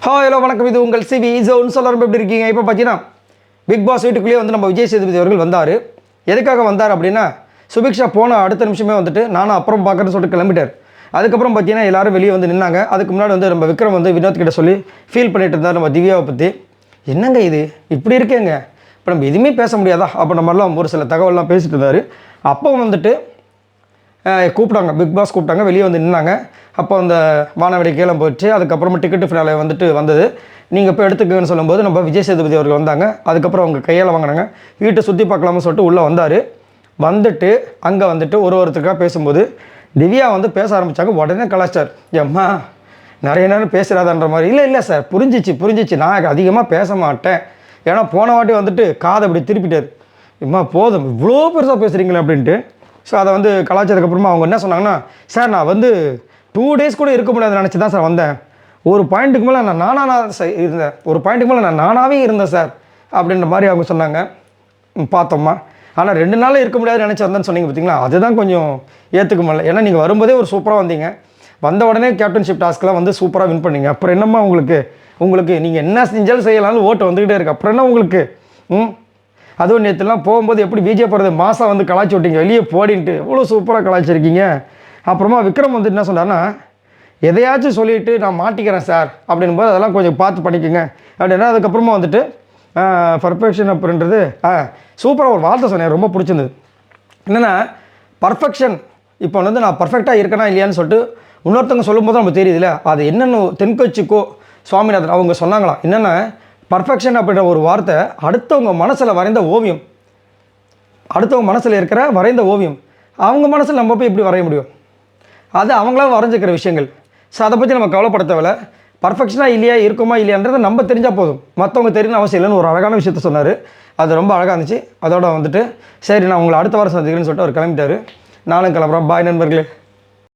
Hello வணக்கம், இது உங்கள் சிவி ஜோன். சொல்லணும் எப்படி இருக்கீங்க? இப்போ பார்த்தீங்கன்னா பிக் பாஸ் வீட்டுக்குள்ளேயே வந்து நம்ம விஜய் சேதுபதி அவர்கள் வந்தார். எதுக்காக வந்தார் அப்படின்னா, சுபிக்ஷா போன அடுத்த நிமிஷமே வந்துட்டு நானும் அப்புறம் பார்க்குறேன்னு சொல்லிட்டு கிளம்பிட்டார். அதுக்கப்புறம் பார்த்தீங்கன்னா எல்லாரும் வெளியே வந்து நின்னாங்க. அதுக்கு முன்னாடி வந்து நம்ம விக்ரம் வந்து வினோத் கிட்ட சொல்லி ஃபீல் பண்ணிட்டு இருந்தார் நம்ம திவ்யாவை பற்றி. என்னங்க இது இப்படி இருக்கேங்க, இப்போ நம்ம எதுவுமே பேச முடியாதா அப்போ நம்மளாம் ஒரு சில தகவல்லாம் பேசிட்டு இருந்தார். அப்போ வந்துட்டு கூப்பிட்டாங்க, பிக் பாஸ் கூப்பிட்டாங்க, வெளியே வந்து நின்னாங்க. அப்போ அந்த வானவெடி கீழே போயிடுச்சு. அதுக்கப்புறமா டிக்கெட்டு ஃபினாலே வந்துட்டு வந்தது. நீங்கள் இப்போ எடுத்துக்கன்னு சொல்லும்போது நம்ம விஜய் சேதுபதி அவர்கள் வந்தாங்க. அதுக்கப்புறம் அவங்க கையால் வாங்கினாங்க. வீட்டை சுற்றி பார்க்கலாம்னு சொல்லிட்டு உள்ளே வந்தார். வந்துட்டு அங்கே வந்துட்டு ஒருத்தருக்காக பேசும்போது திவ்யா வந்து பேச ஆரம்பித்தாங்க. உடனே கலாச்சார், ஏம்மா நிறைய நேரம் பேசுகிறாதான்ற மாதிரி. இல்லை சார், புரிஞ்சிச்சு, நான் அதிகமாக பேச மாட்டேன். ஏன்னா போன வாட்டி வந்துட்டு காதை அப்படி திருப்பிட்டார். இம்மா போதும், இவ்வளோ பெருசாக பேசுகிறீங்களே அப்படின்ட்டு. ஸோ அதை வந்து கலாச்சாரத்துக்கு அவங்க என்ன சொன்னாங்கன்னா, சார் நான் வந்து 2 days கூட இருக்க முடியாதுன்னு நினச்சி தான் சார் வந்தேன். ஒரு பாயிண்ட்டுக்கு மேலே நான் நானாகவே இருந்தேன் சார் அப்படின்ற மாதிரி அவங்க சொன்னாங்க. பார்த்தோம்மா, ஆனால் 2 நாள் இருக்க முடியாதுன்னு நினச்சி வந்தேன்னு சொன்னீங்க பார்த்தீங்களா, அதுதான் கொஞ்சம் ஏற்றுக்க முடியல. ஏன்னா நீங்கள் வரும்போதே ஒரு சூப்பராக வந்தீங்க, வந்த உடனே கேப்டன்ஷிப் டாஸ்க்கெலாம் வந்து சூப்பராக வின் பண்ணீங்க. அப்புறம் என்னம்மா உங்களுக்கு நீங்கள் என்ன செஞ்சாலும் செய்யலாம்னு ஓட்டு வந்துக்கிட்டே இருக்குது. அப்புறம் என்ன உங்களுக்கு? அதுவும் நேற்றுலாம் போகும்போது எப்படி பிஜே போகிறது மாதம் வந்து கலாய்ச்சி விட்டீங்க, வெளியே போடின்ட்டு எவ்வளோ சூப்பராக கலாய்ச்சிருக்கீங்க. அப்புறமா விக்ரம் வந்து என்ன சொன்னார்னா, எதையாச்சும் சொல்லிவிட்டு நான் மாட்டிக்கிறேன் சார் அப்படின்போது அதெல்லாம் கொஞ்சம் பார்த்து பண்ணிக்கோங்க அப்படின்னா. அதுக்கப்புறமா வந்துட்டு பர்ஃபெக்ஷன் அப்படின்றது சூப்பராக ஒரு வார்த்தை சொன்னேன், ரொம்ப பிடிச்சிருந்தது. என்னென்னா பர்ஃபெக்ஷன், இப்போ வந்து நான் பர்ஃபெக்டாக இருக்கேனா இல்லையான்னு சொல்லிட்டு இன்னொருத்தவங்க சொல்லும்போது நம்ம தெரியுதுல்ல, அது என்னென்னு தென்கட்சிக்கோ சுவாமிநாதன் அவங்க சொன்னாங்களாம். என்னென்னா பர்ஃபெக்ஷன் அப்படின்ற ஒரு வார்த்தை அடுத்தவங்க மனசில் வரைந்த ஓவியம், அடுத்தவங்க மனசில் இருக்கிற வரைந்த ஓவியம். அவங்க மனசில் நம்ம போய் எப்படி வரைய முடியும்? அது அவங்களாம் வரைஞ்சிக்கிற விஷயங்கள். ஸோ அதை பற்றி நம்ம கவலைப்பட தேவையில்ல. பர்ஃபெக்ஷனாக இல்லையா, இருக்குமா இல்லையான்றதை நம்ம தெரிஞ்சால் போதும், மற்றவங்க தெரியணும் அவசியம் இல்லைன்னு ஒரு அழகான விஷயத்த சொன்னார். அது ரொம்ப அழகாக இருந்துச்சு. அதோட வந்துட்டு சரி நான் உங்களை அடுத்த வாரம் சந்திக்கிறேன்னு சொல்லிட்டு அவர் கிளம்பிட்டார். நானும் கிளம்புறேன். பாய் நண்பர்களே.